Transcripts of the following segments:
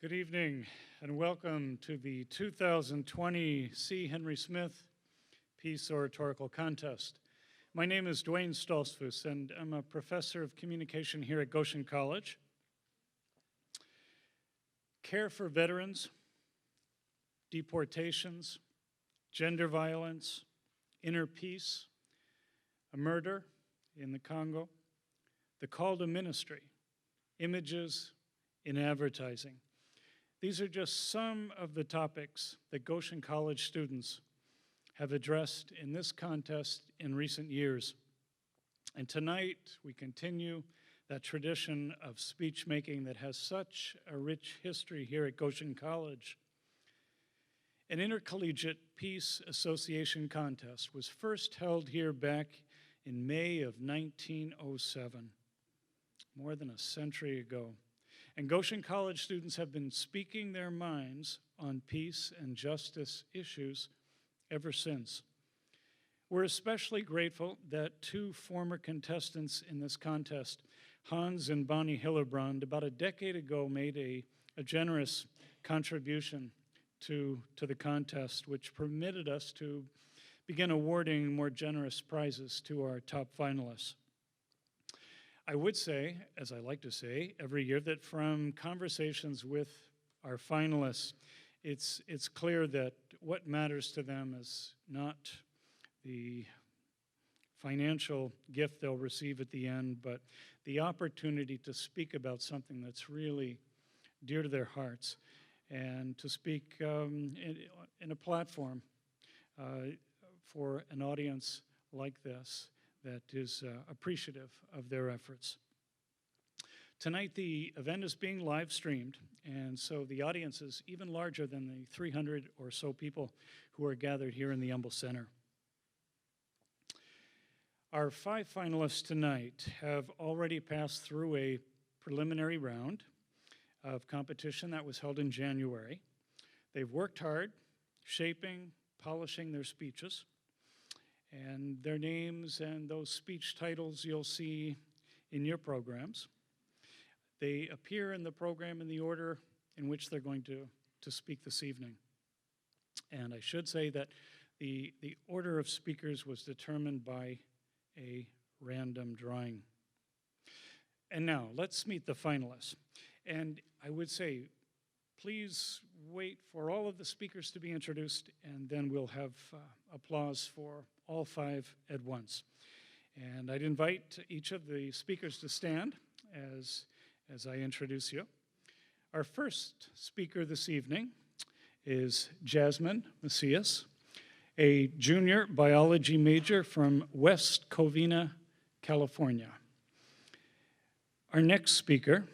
Good evening and welcome to the 2020 C. Henry Smith Peace Oratorical Contest. My name is Dwayne Stolzfus and I'm a professor of communication here at Goshen College. Care for veterans, deportations, gender violence, inner peace, a murder in the Congo, the call to ministry, images in advertising. These are just some of the topics that Goshen College students have addressed in this contest in recent years. And tonight, we continue that tradition of speech making that has such a rich history here at Goshen College. An intercollegiate peace association contest was first held here back in May of 1907, more than a century ago. And Goshen College students have been speaking their minds on peace and justice issues ever since. We're especially grateful that two former contestants in this contest, Hans and Bonnie Hillerbrand, about a decade ago made a generous contribution to the contest, which permitted us to begin awarding more generous prizes to our top finalists. I would say, as I like to say every year, that from conversations with our finalists, it's clear that what matters to them is not the financial gift they'll receive at the end, but the opportunity to speak about something that's really dear to their hearts and to speak in a platform for an audience like this that is appreciative of their efforts. Tonight, the event is being live streamed, and so the audience is even larger than the 300 or so people who are gathered here in the Humble Center. Our five finalists tonight have already passed through a preliminary round of competition that was held in January. They've worked hard, shaping, polishing their speeches, and their names and those speech titles you'll see in your programs. They appear in the program in the order in which they're going to speak this evening. And I should say that the order of speakers was determined by a random drawing. And now, let's meet the finalists. And I would say, please wait for all of the speakers to be introduced, and then we'll have applause for all five at once. And I'd invite each of the speakers to stand as I introduce you. Our first speaker this evening is Jazmine Macias, a junior biology major from West Covina, California. Our next speaker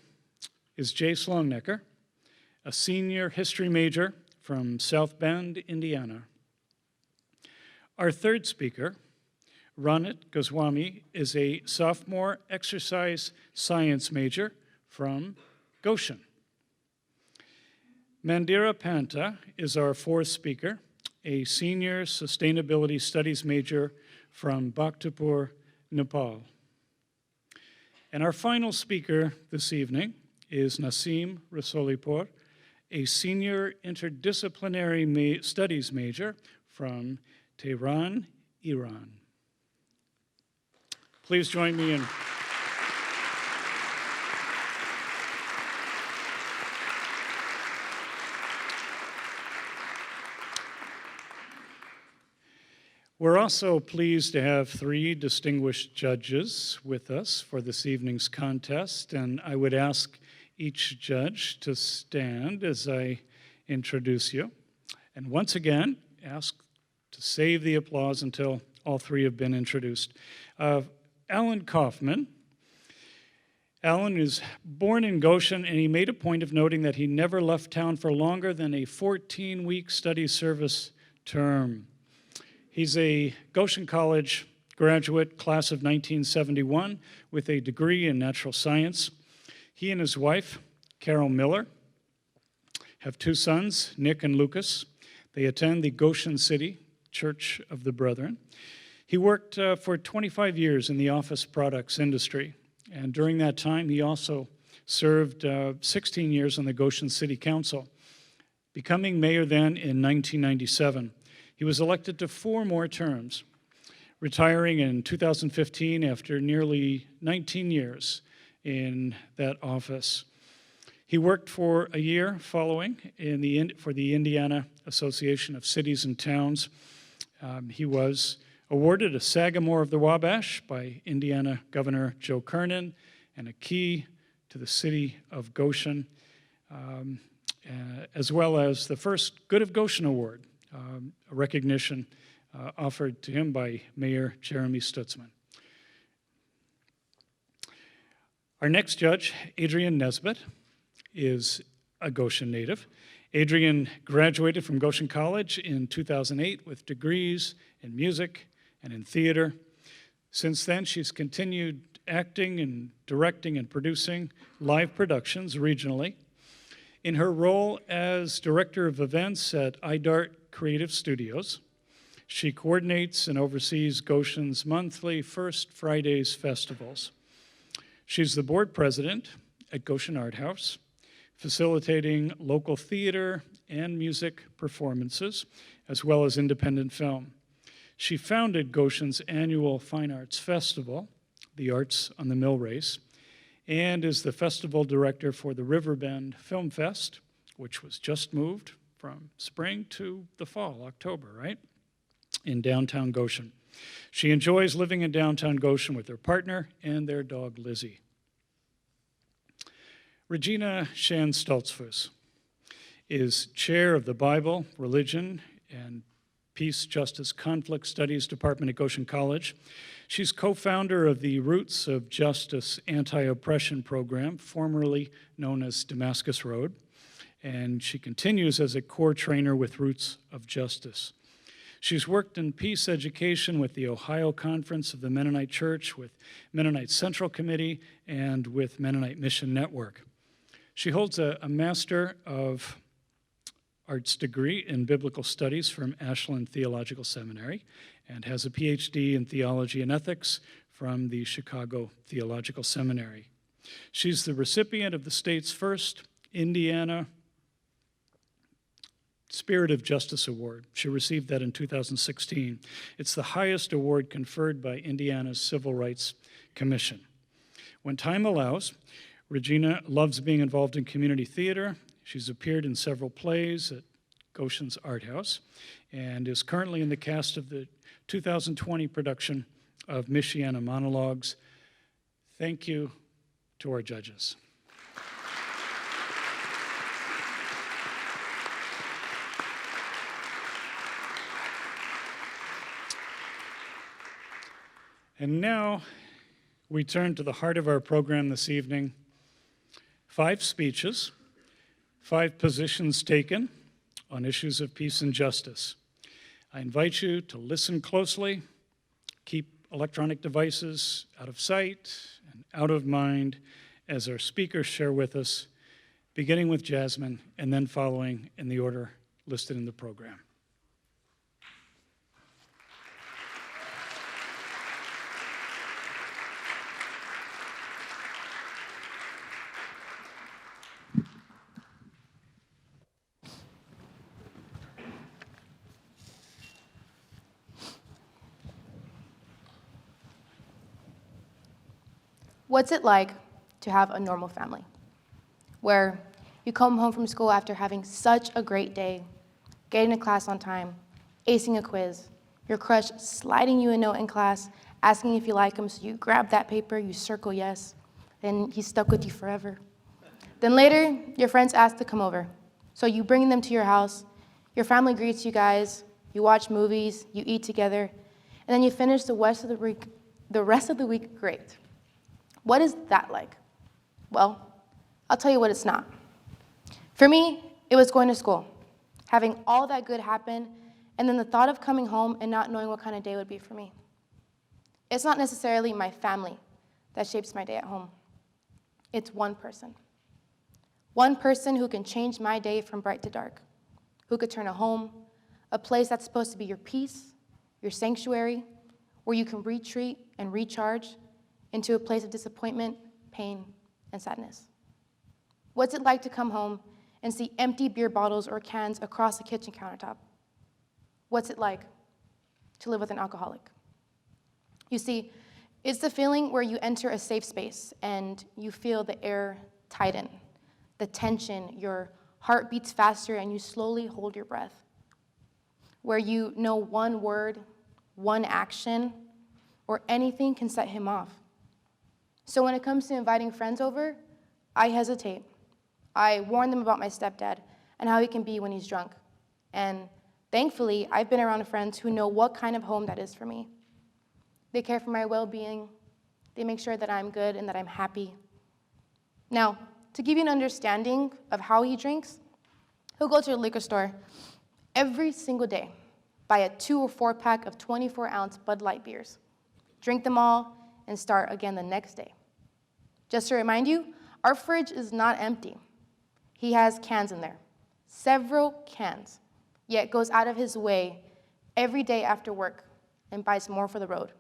is Jace Longenecker, a senior history major from South Bend, Indiana. Our third speaker, Ronit Goswami, is a sophomore exercise science major from Goshen. Mandira Panta is our fourth speaker, a senior sustainability studies major from Bhaktapur, Nepal. And our final speaker this evening is Nasim Rasoulipour, a senior interdisciplinary studies major from Tehran, Iran. Please join me in. We're also pleased to have three distinguished judges with us for this evening's contest, and I would ask each judge to stand as I introduce you. And once again, ask to save the applause until all three have been introduced. Alan Kaufman. Alan is born in Goshen, and he made a point of noting that he never left town for longer than a 14-week study service term. He's a Goshen College graduate, class of 1971, with a degree in natural science. He and his wife, Carol Miller, have two sons, Nick and Lucas. They attend the Goshen City Church of the Brethren. He worked for 25 years in the office products industry, and during that time, he also served 16 years on the Goshen City Council, becoming mayor then in 1997. He was elected to 4 more terms, retiring in 2015 after nearly 19 years in that office. He worked for a year following for the Indiana Association of Cities and Towns. He was awarded a Sagamore of the Wabash by Indiana Governor Joe Kernan and a key to the city of Goshen, as well as the first Good of Goshen Award, a recognition offered to him by Mayor Jeremy Stutzman. Our next judge, Adrian Nesbitt, is a Goshen native. Adrian graduated from Goshen College in 2008 with degrees in music and in theater. Since then, she's continued acting and directing and producing live productions regionally. In her role as director of events at iDart Creative Studios, she coordinates and oversees Goshen's monthly First Fridays festivals. She's the board president at Goshen Art House, facilitating local theater and music performances, as well as independent film. She founded Goshen's annual Fine Arts Festival, the Arts on the Mill Race, and is the festival director for the Riverbend Film Fest, which was just moved from spring to the fall, October, right? In downtown Goshen. She enjoys living in downtown Goshen with her partner and their dog, Lizzie. Regina Shan-Stoltzfus is chair of the Bible, Religion, and Peace, Justice, Conflict Studies Department at Goshen College. She's co-founder of the Roots of Justice Anti-Oppression Program, formerly known as Damascus Road, and she continues as a core trainer with Roots of Justice. She's worked in peace education with the Ohio Conference of the Mennonite Church, with Mennonite Central Committee, and with Mennonite Mission Network. She holds a Master of Arts degree in Biblical Studies from Ashland Theological Seminary and has a PhD in Theology and Ethics from the Chicago Theological Seminary. She's the recipient of the state's first Indiana Spirit of Justice Award. She received that in 2016. It's the highest award conferred by Indiana's Civil Rights Commission. When time allows, Regina loves being involved in community theater. She's appeared in several plays at Goshen's Art House and is currently in the cast of the 2020 production of Michiana Monologues. Thank you to our judges. And now we turn to the heart of our program this evening. 5 speeches, 5 positions taken on issues of peace and justice. I invite you to listen closely, keep electronic devices out of sight and out of mind as our speakers share with us, beginning with Jazmine and then following in the order listed in the program. What's it like to have a normal family, where you come home from school after having such a great day, getting to class on time, acing a quiz, your crush sliding you a note in class, asking if you like him, so you grab that paper, you circle yes, then he's stuck with you forever. Then later, your friends ask to come over, so you bring them to your house, your family greets you guys, you watch movies, you eat together, and then you finish the rest of the week great. What is that like? Well, I'll tell you what it's not. For me, it was going to school, having all that good happen, and then the thought of coming home and not knowing what kind of day it would be for me. It's not necessarily my family that shapes my day at home. It's one person. One person who can change my day from bright to dark, who could turn a home, a place that's supposed to be your peace, your sanctuary, where you can retreat and recharge, into a place of disappointment, pain, and sadness. What's it like to come home and see empty beer bottles or cans across the kitchen countertop? What's it like to live with an alcoholic? You see, it's the feeling where you enter a safe space and you feel the air tighten, the tension, your heart beats faster and you slowly hold your breath, where you know one word, one action, or anything can set him off. So when it comes to inviting friends over, I hesitate. I warn them about my stepdad and how he can be when he's drunk. And thankfully, I've been around friends who know what kind of home that is for me. They care for my well-being. They make sure that I'm good and that I'm happy. Now, to give you an understanding of how he drinks, he'll go to a liquor store every single day, buy a 2 or 4 pack of 24-ounce Bud Light beers, drink them all, and start again the next day. Just to remind you, our fridge is not empty. He has cans in there, several cans, yet goes out of his way every day after work and buys more for the road.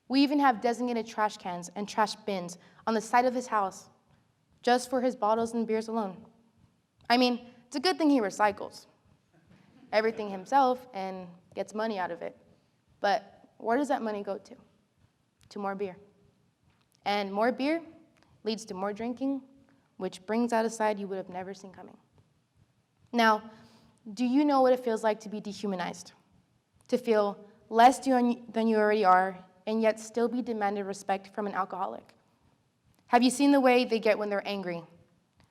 We even have designated trash cans and trash bins on the side of his house just for his bottles and beers alone. I mean, it's a good thing he recycles everything himself and gets money out of it. But where does that money go to? To more beer. And more beer leads to more drinking, which brings out a side you would have never seen coming. Now, do you know what it feels like to be dehumanized? To feel less than you already are, and yet still be demanded respect from an alcoholic? Have you seen the way they get when they're angry?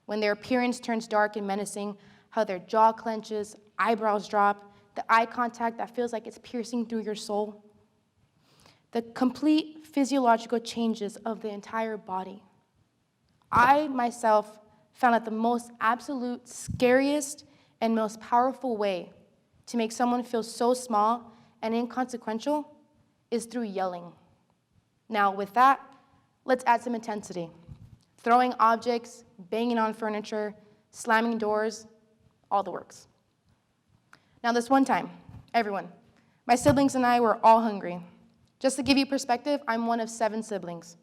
When their appearance turns dark and menacing, how their jaw clenches, eyebrows drop, the eye contact that feels like it's piercing through your soul? The complete physiological changes of the entire body. I, myself, found that the most absolute, scariest, and most powerful way to make someone feel so small and inconsequential is through yelling. Now, with that, let's add some intensity. Throwing objects, banging on furniture, slamming doors, all the works. Now, this one time, everyone, my siblings and I were all hungry. Just to give you perspective, I'm one of 7 siblings,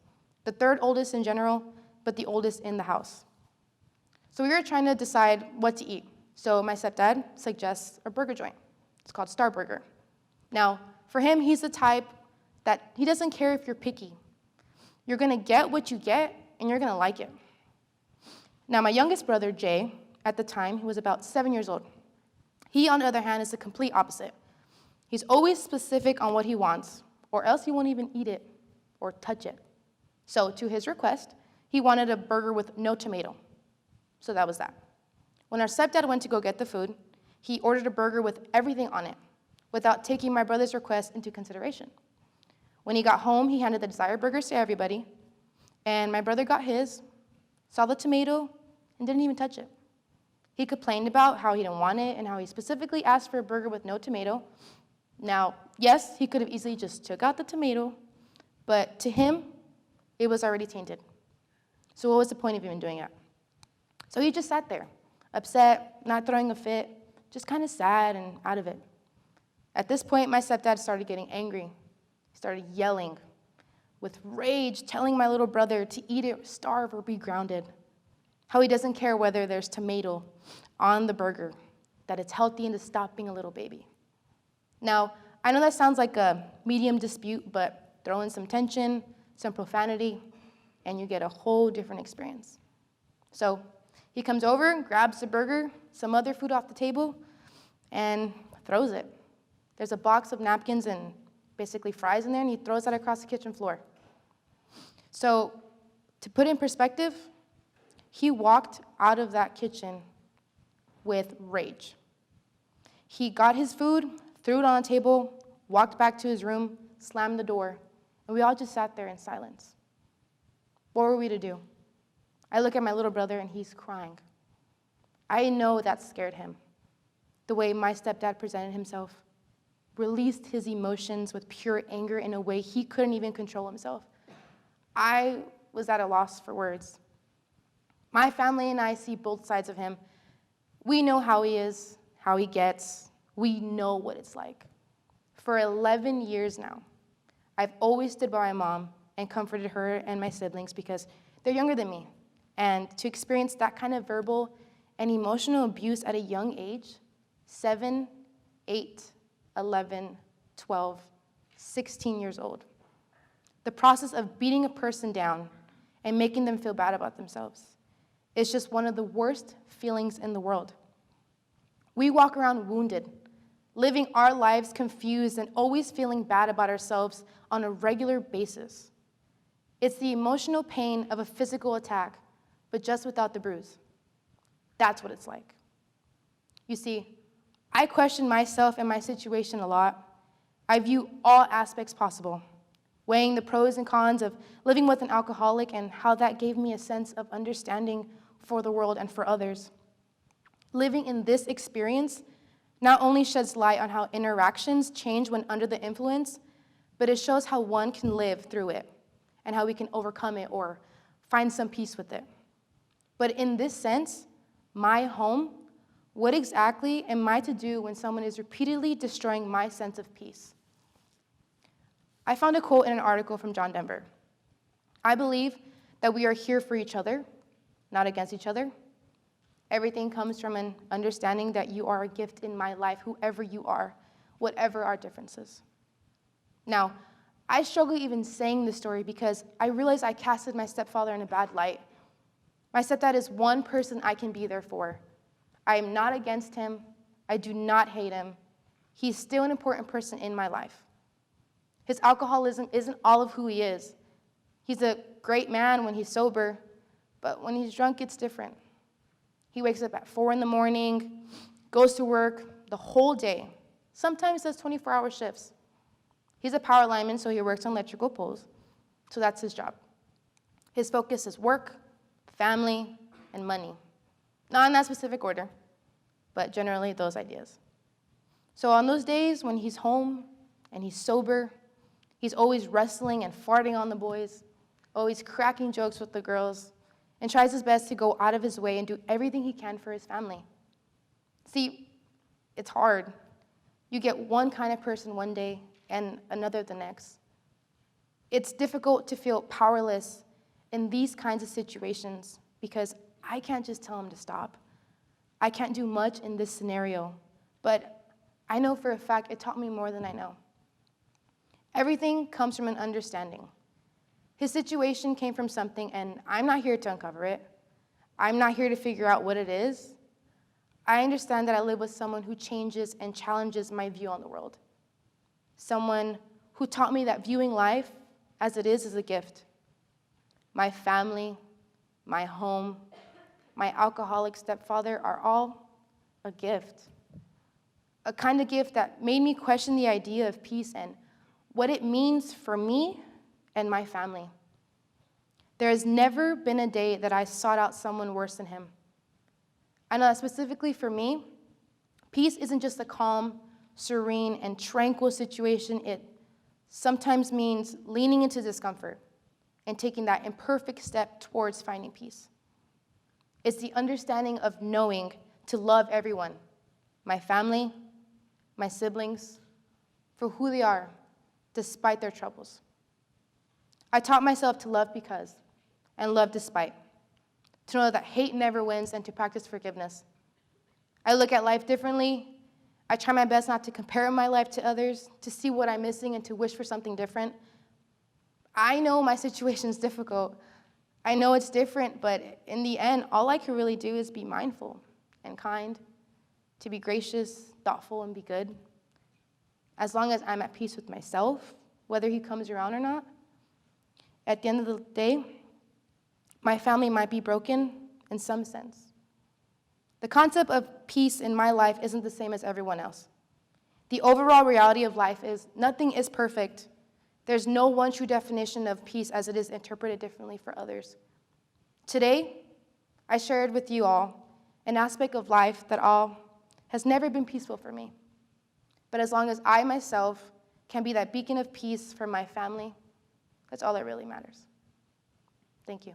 the 3rd oldest in general, but the oldest in the house. So we were trying to decide what to eat. So my stepdad suggests a burger joint. It's called Star Burger. Now, for him, he's the type that he doesn't care if you're picky. You're gonna get what you get, and you're gonna like it. Now, my youngest brother, Jay, at the time, he was about 7 years old. He, on the other hand, is the complete opposite. He's always specific on what he wants, or else he won't even eat it or touch it. So to his request, he wanted a burger with no tomato. So that was that. When our stepdad went to go get the food, he ordered a burger with everything on it, without taking my brother's request into consideration. When he got home, he handed the desired burgers to everybody, and my brother got his, saw the tomato, and didn't even touch it. He complained about how he didn't want it and how he specifically asked for a burger with no tomato. Now, yes, he could have easily just took out the tomato, but to him, it was already tainted. So what was the point of even doing it? So he just sat there, upset, not throwing a fit, just kind of sad and out of it. At this point, my stepdad started getting angry. He started yelling with rage, telling my little brother to eat it, starve, or be grounded. How he doesn't care whether there's tomato on the burger, that it's healthy and to stop being a little baby. Now, I know that sounds like a medium dispute, but throw in some tension, some profanity, and you get a whole different experience. So he comes over, grabs the burger, some other food off the table, and throws it. There's a box of napkins and basically fries in there, and he throws that across the kitchen floor. So to put in perspective, he walked out of that kitchen with rage. He got his food, threw it on the table, walked back to his room, slammed the door, and we all just sat there in silence. What were we to do? I look at my little brother, and he's crying. I know that scared him. The way my stepdad presented himself, released his emotions with pure anger in a way he couldn't even control himself. I was at a loss for words. My family and I see both sides of him. We know how he is, how he gets. We know what it's like. For 11 years now, I've always stood by my mom and comforted her and my siblings because they're younger than me, And to experience that kind of verbal and emotional abuse at a young age, 7, 8, 11, 12, 16 years old. The process of beating a person down and making them feel bad about themselves is just one of the worst feelings in the world. We walk around wounded, living our lives confused and always feeling bad about ourselves on a regular basis. It's the emotional pain of a physical attack, but just without the bruise. That's what it's like. You see, I question myself and my situation a lot. I view all aspects possible, weighing the pros and cons of living with an alcoholic and how that gave me a sense of understanding for the world and for others. Living in this experience not only sheds light on how interactions change when under the influence, but it shows how one can live through it and how we can overcome it or find some peace with it. But in this sense, my home, what exactly am I to do when someone is repeatedly destroying my sense of peace? I found a quote in an article from John Denver. I believe that we are here for each other, not against each other. Everything comes from an understanding that you are a gift in my life, whoever you are, whatever our differences. Now, I struggle even saying this story because I realize I casted my stepfather in a bad light. My stepdad is one person I can be there for. I am not against him. I do not hate him. He's still an important person in my life. His alcoholism isn't all of who he is. He's a great man when he's sober, but when he's drunk, it's different. He wakes up at 4 in the morning, goes to work the whole day, sometimes does 24-hour shifts. He's a power lineman, so he works on electrical poles, so that's his job. His focus is work, family, and money. Not in that specific order, but generally those ideas. So on those days when he's home and he's sober, he's always wrestling and farting on the boys, always cracking jokes with the girls, and tries his best to go out of his way and do everything he can for his family. See, it's hard. You get one kind of person one day and another the next. It's difficult to feel powerless in these kinds of situations because I can't just tell him to stop. I can't do much in this scenario, but I know for a fact it taught me more than I know. Everything comes from an understanding. His situation came from something, and I'm not here to uncover it. I'm not here to figure out what it is. I understand that I live with someone who changes and challenges my view on the world. Someone who taught me that viewing life as it is a gift. My family, my home, my alcoholic stepfather are all a gift. A kind of gift that made me question the idea of peace and what it means for me and my family. There has never been a day that I sought out someone worse than him. I know that specifically for me, peace isn't just a calm, serene, and tranquil situation. It sometimes means leaning into discomfort and taking that imperfect step towards finding peace. It's the understanding of knowing to love everyone, my family, my siblings, for who they are, despite their troubles. I taught myself to love because and love despite, to know that hate never wins and to practice forgiveness. I look at life differently. I try my best not to compare my life to others, to see what I'm missing and to wish for something different. I know my situation's difficult. I know it's different, but in the end, all I can really do is be mindful and kind, to be gracious, thoughtful, and be good. As long as I'm at peace with myself, whether he comes around or not, at the end of the day, my family might be broken in some sense. The concept of peace in my life isn't the same as everyone else. The overall reality of life is nothing is perfect. There's no one true definition of peace as it is interpreted differently for others. Today, I shared with you all an aspect of life that has never been peaceful for me. But as long as I myself can be that beacon of peace for my family, that's all that really matters. Thank you.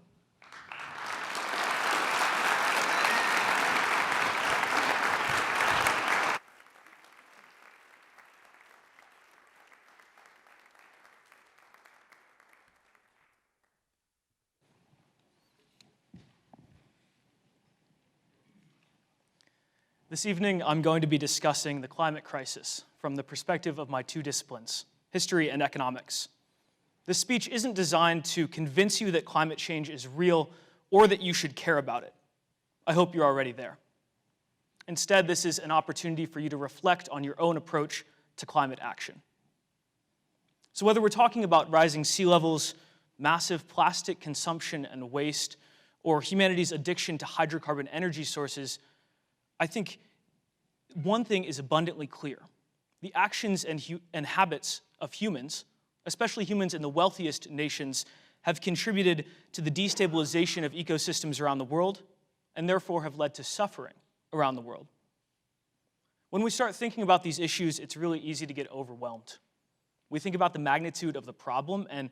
This evening, I'm going to be discussing the climate crisis from the perspective of my two disciplines, history and economics. This speech isn't designed to convince you that climate change is real or that you should care about it. I hope you're already there. Instead, this is an opportunity for you to reflect on your own approach to climate action. So whether we're talking about rising sea levels, massive plastic consumption and waste, or humanity's addiction to hydrocarbon energy sources, I think one thing is abundantly clear. The actions and habits of humans, especially humans in the wealthiest nations, have contributed to the destabilization of ecosystems around the world and therefore have led to suffering around the world. When we start thinking about these issues, it's really easy to get overwhelmed. We think about the magnitude of the problem and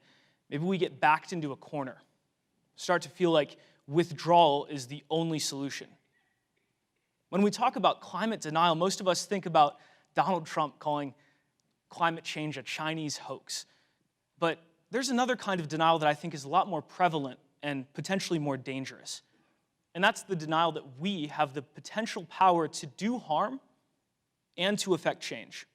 maybe we get backed into a corner, start to feel like withdrawal is the only solution. When we talk about climate denial, most of us think about Donald Trump calling climate change a Chinese hoax. But there's another kind of denial that I think is a lot more prevalent and potentially more dangerous. And that's the denial that we have the potential power to do harm and to affect change.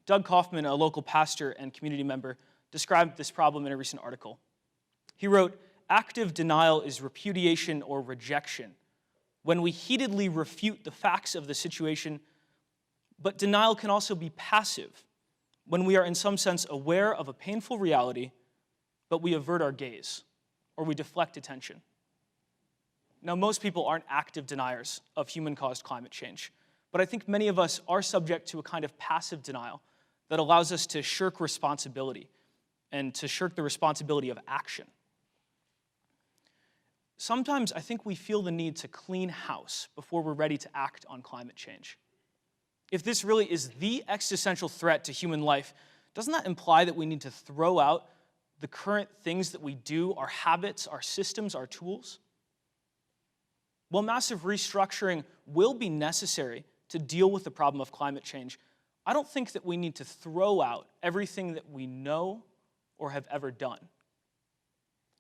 Doug Kaufman, a local pastor and community member, described this problem in a recent article. He wrote, "Active denial is repudiation or rejection, when we heatedly refute the facts of the situation, but denial can also be passive, when we are in some sense aware of a painful reality, but we avert our gaze, or we deflect attention." Now, most people aren't active deniers of human-caused climate change, but I think many of us are subject to a kind of passive denial that allows us to shirk responsibility and to shirk the responsibility of action. Sometimes I think we feel the need to clean house before we're ready to act on climate change. If this really is the existential threat to human life, doesn't that imply that we need to throw out the current things that we do, our habits, our systems, our tools? While massive restructuring will be necessary to deal with the problem of climate change, I don't think that we need to throw out everything that we know or have ever done.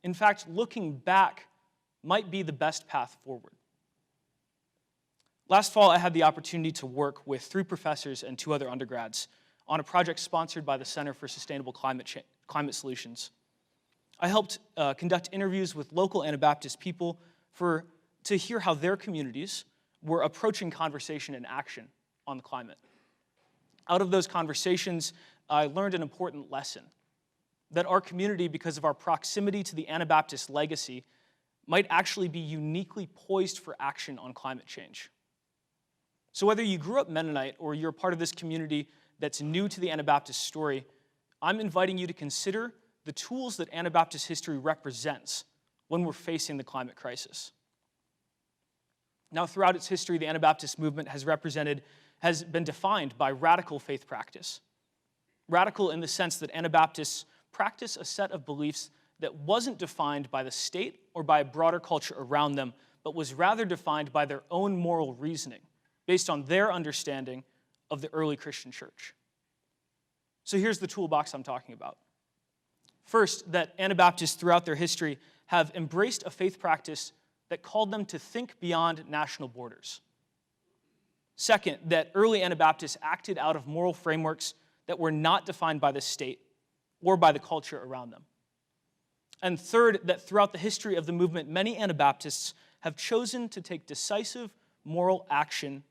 In fact, looking back might be the best path forward. Last fall, I had the opportunity to work with 3 professors and 2 other undergrads on a project sponsored by the Center for Sustainable Climate Solutions. I helped conduct interviews with local Anabaptist people to hear how their communities were approaching conversation and action on the climate. Out of those conversations, I learned an important lesson, that our community, because of our proximity to the Anabaptist legacy, might actually be uniquely poised for action on climate change. So whether you grew up Mennonite or you're a part of this community that's new to the Anabaptist story, I'm inviting you to consider the tools that Anabaptist history represents when we're facing the climate crisis. Now, throughout its history, the Anabaptist movement has been defined by radical faith practice. Radical in the sense that Anabaptists practice a set of beliefs that wasn't defined by the state or by a broader culture around them, but was rather defined by their own moral reasoning, based on their understanding of the early Christian church. So here's the toolbox I'm talking about. First, that Anabaptists throughout their history have embraced a faith practice that called them to think beyond national borders. Second, that early Anabaptists acted out of moral frameworks that were not defined by the state or by the culture around them. And third, that throughout the history of the movement, many Anabaptists have chosen to take decisive moral action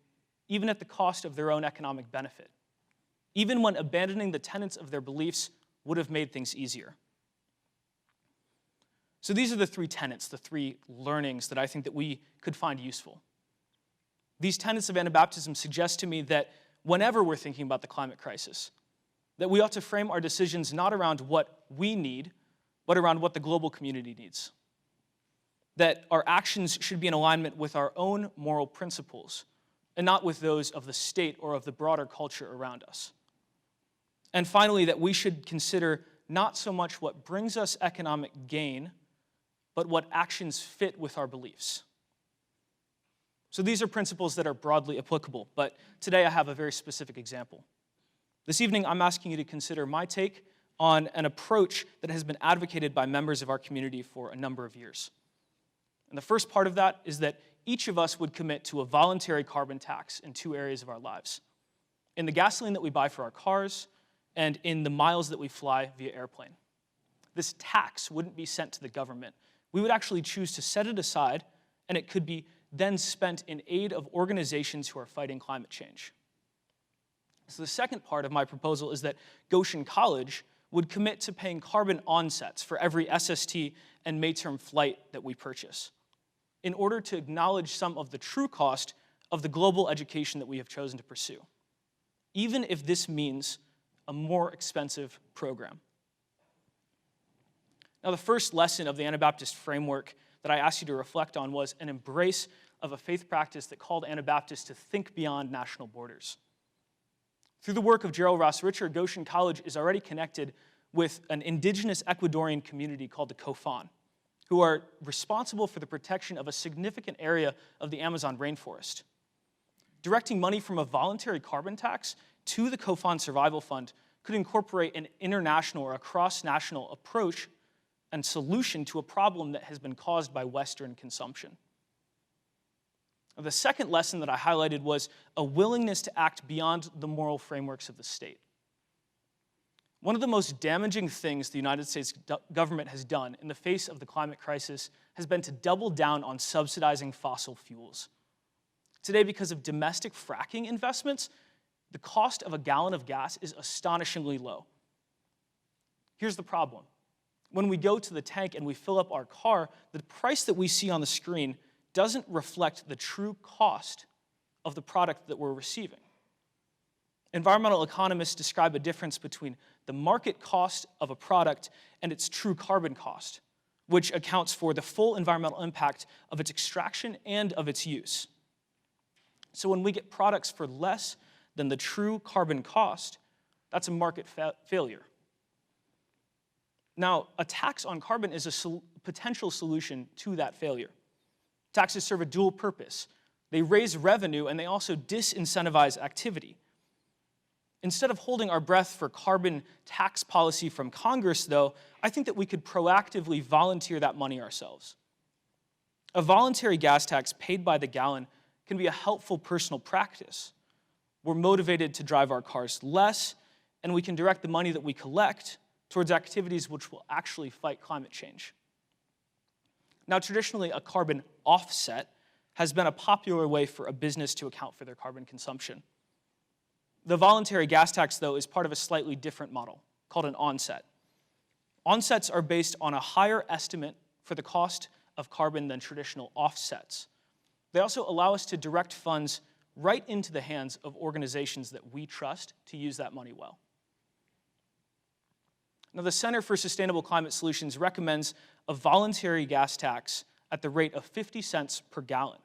even at the cost of their own economic benefit, even when abandoning the tenets of their beliefs would have made things easier. So these are the 3 tenets, the 3 learnings that I think that we could find useful. These tenets of Anabaptism suggest to me that whenever we're thinking about the climate crisis, that we ought to frame our decisions not around what we need, but around what the global community needs. That our actions should be in alignment with our own moral principles, and not with those of the state or of the broader culture around us. And finally, that we should consider not so much what brings us economic gain, but what actions fit with our beliefs. So these are principles that are broadly applicable, but today I have a very specific example. This evening, I'm asking you to consider my take on an approach that has been advocated by members of our community for a number of years. And the first part of that is that each of us would commit to a voluntary carbon tax in 2 areas of our lives: in the gasoline that we buy for our cars and in the miles that we fly via airplane. This tax wouldn't be sent to the government. We would actually choose to set it aside, and it could be then spent in aid of organizations who are fighting climate change. So the second part of my proposal is that Goshen College would commit to paying carbon onsets for every SST and May-term flight that we purchase, in order to acknowledge some of the true cost of the global education that we have chosen to pursue, even if this means a more expensive program. Now, the first lesson of the Anabaptist framework that I asked you to reflect on was an embrace of a faith practice that called Anabaptists to think beyond national borders. Through the work of Gerald Rasoulipour, Goshen College is already connected with an indigenous Ecuadorian community called the Kaufman, who are responsible for the protection of a significant area of the Amazon rainforest. Directing money from a voluntary carbon tax to the Kaufman Survival Fund could incorporate an international or a cross-national approach and solution to a problem that has been caused by Western consumption. The second lesson that I highlighted was a willingness to act beyond the moral frameworks of the state. One of the most damaging things the United States government has done in the face of the climate crisis has been to double down on subsidizing fossil fuels. Today, because of domestic fracking investments, the cost of a gallon of gas is astonishingly low. Here's the problem. When we go to the tank and we fill up our car, the price that we see on the screen doesn't reflect the true cost of the product that we're receiving. Environmental economists describe a difference between the market cost of a product and its true carbon cost, which accounts for the full environmental impact of its extraction and of its use. So when we get products for less than the true carbon cost, that's a market failure. Now, a tax on carbon is a potential solution to that failure. Taxes serve a dual purpose. They raise revenue, and they also disincentivize activity. Instead of holding our breath for carbon tax policy from Congress, though, I think that we could proactively volunteer that money ourselves. A voluntary gas tax paid by the gallon can be a helpful personal practice. We're motivated to drive our cars less, and we can direct the money that we collect towards activities which will actually fight climate change. Now, traditionally, a carbon offset has been a popular way for a business to account for their carbon consumption. The voluntary gas tax, though, is part of a slightly different model called an onset. Onsets are based on a higher estimate for the cost of carbon than traditional offsets. They also allow us to direct funds right into the hands of organizations that we trust to use that money well. Now, the Center for Sustainable Climate Solutions recommends a voluntary gas tax at the rate of 50 cents per gallon.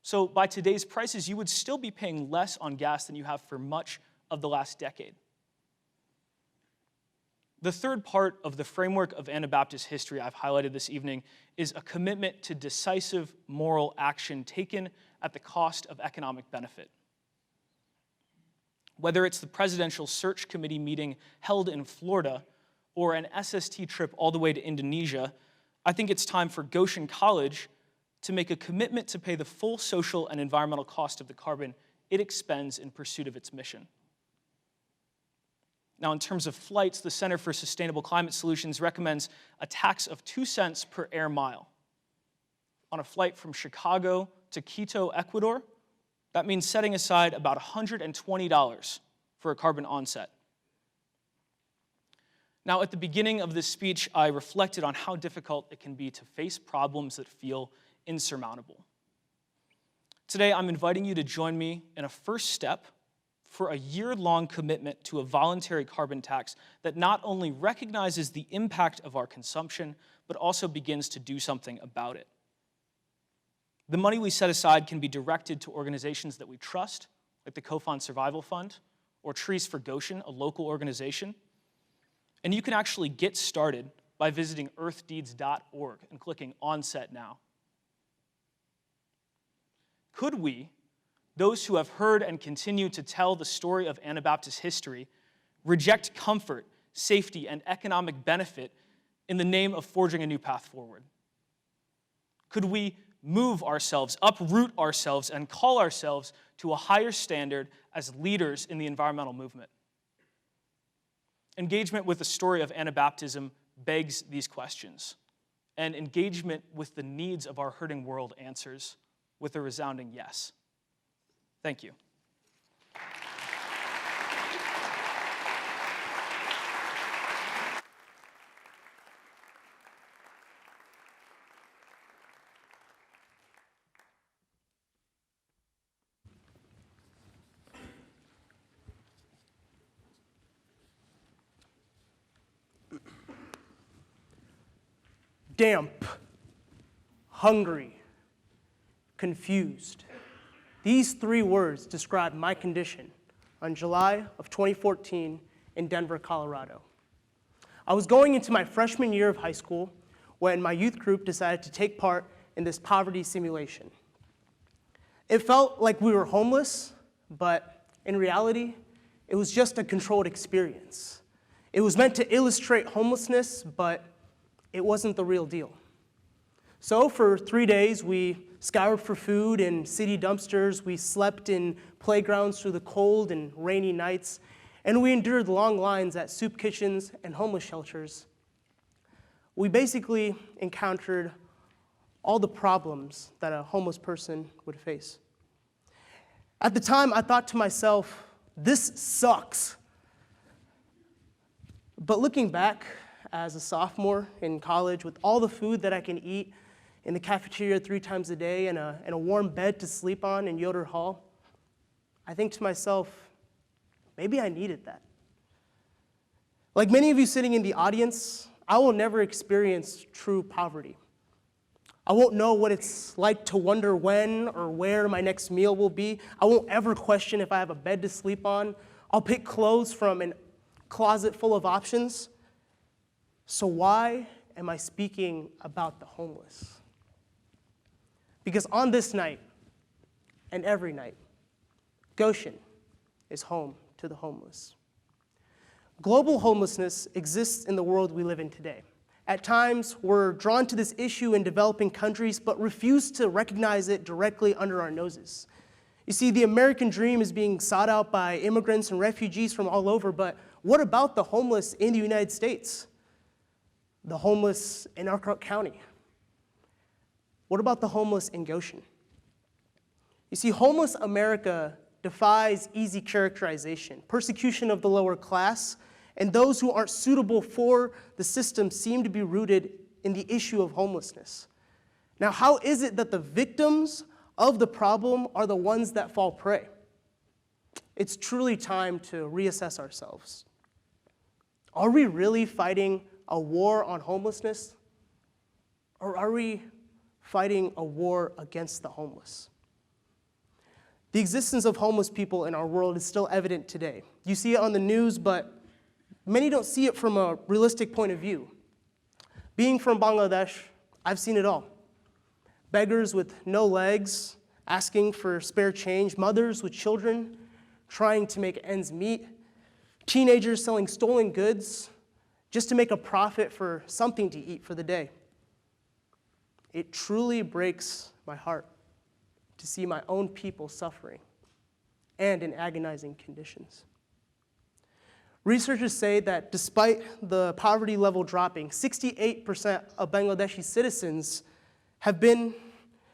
So by today's prices, you would still be paying less on gas than you have for much of the last decade. The third part of the framework of Anabaptist history I've highlighted this evening is a commitment to decisive moral action taken at the cost of economic benefit. Whether it's the Presidential Search Committee meeting held in Florida or an SST trip all the way to Indonesia, I think it's time for Goshen College to make a commitment to pay the full social and environmental cost of the carbon it expends in pursuit of its mission. Now, in terms of flights, the Center for Sustainable Climate Solutions recommends a tax of 2 cents per air mile. On a flight from Chicago to Quito, Ecuador, that means setting aside about $120 for a carbon onset. Now, at the beginning of this speech, I reflected on how difficult it can be to face problems that feel insurmountable. Today, I'm inviting you to join me in a first step for a year-long commitment to a voluntary carbon tax that not only recognizes the impact of our consumption, but also begins to do something about it. The money we set aside can be directed to organizations that we trust, like the Kaufman Survival Fund, or Trees for Goshen, a local organization. And you can actually get started by visiting earthdeeds.org and clicking Onset Now. Could we, those who have heard and continue to tell the story of Anabaptist history, reject comfort, safety, and economic benefit in the name of forging a new path forward? Could we move ourselves, uproot ourselves, and call ourselves to a higher standard as leaders in the environmental movement. Engagement with the story of Anabaptism begs these questions, and engagement with the needs of our hurting world answers with a resounding yes. Thank you. Damp, hungry, confused. These three words describe my condition on July of 2014 in Denver, Colorado. I was going into my freshman year of high school when my youth group decided to take part in this poverty simulation. It felt like we were homeless, but in reality, it was just a controlled experience. It was meant to illustrate homelessness, but it wasn't the real deal. So for 3 days, we scoured for food in city dumpsters, we slept in playgrounds through the cold and rainy nights, and we endured long lines at soup kitchens and homeless shelters. We basically encountered all the problems that a homeless person would face. At the time, I thought to myself, this sucks. But looking back, as a sophomore in college, with all the food that I can eat in the cafeteria 3 times a day and a warm bed to sleep on in Yoder Hall, I think to myself, maybe I needed that. Like many of you sitting in the audience, I will never experience true poverty. I won't know what it's like to wonder when or where my next meal will be. I won't ever question if I have a bed to sleep on. I'll pick clothes from a closet full of options. So why am I speaking about the homeless? Because on this night, and every night, Goshen is home to the homeless. Global homelessness exists in the world we live in today. At times, we're drawn to this issue in developing countries, but refuse to recognize it directly under our noses. You see, the American dream is being sought out by immigrants and refugees from all over, but what about the homeless in the United States? The homeless in Elkhart County? What about the homeless in Goshen? You see, homeless America defies easy characterization. Persecution of the lower class and those who aren't suitable for the system seem to be rooted in the issue of homelessness. Now, how is it that the victims of the problem are the ones that fall prey? It's truly time to reassess ourselves. Are we really fighting a war on homelessness? Or are we fighting a war against the homeless? The existence of homeless people in our world is still evident today. You see it on the news, but many don't see it from a realistic point of view. Being from Bangladesh, I've seen it all. Beggars with no legs, asking for spare change, mothers with children trying to make ends meet, teenagers selling stolen goods just to make a profit for something to eat for the day. It truly breaks my heart to see my own people suffering and in agonizing conditions. Researchers say that despite the poverty level dropping, 68% of Bangladeshi citizens have been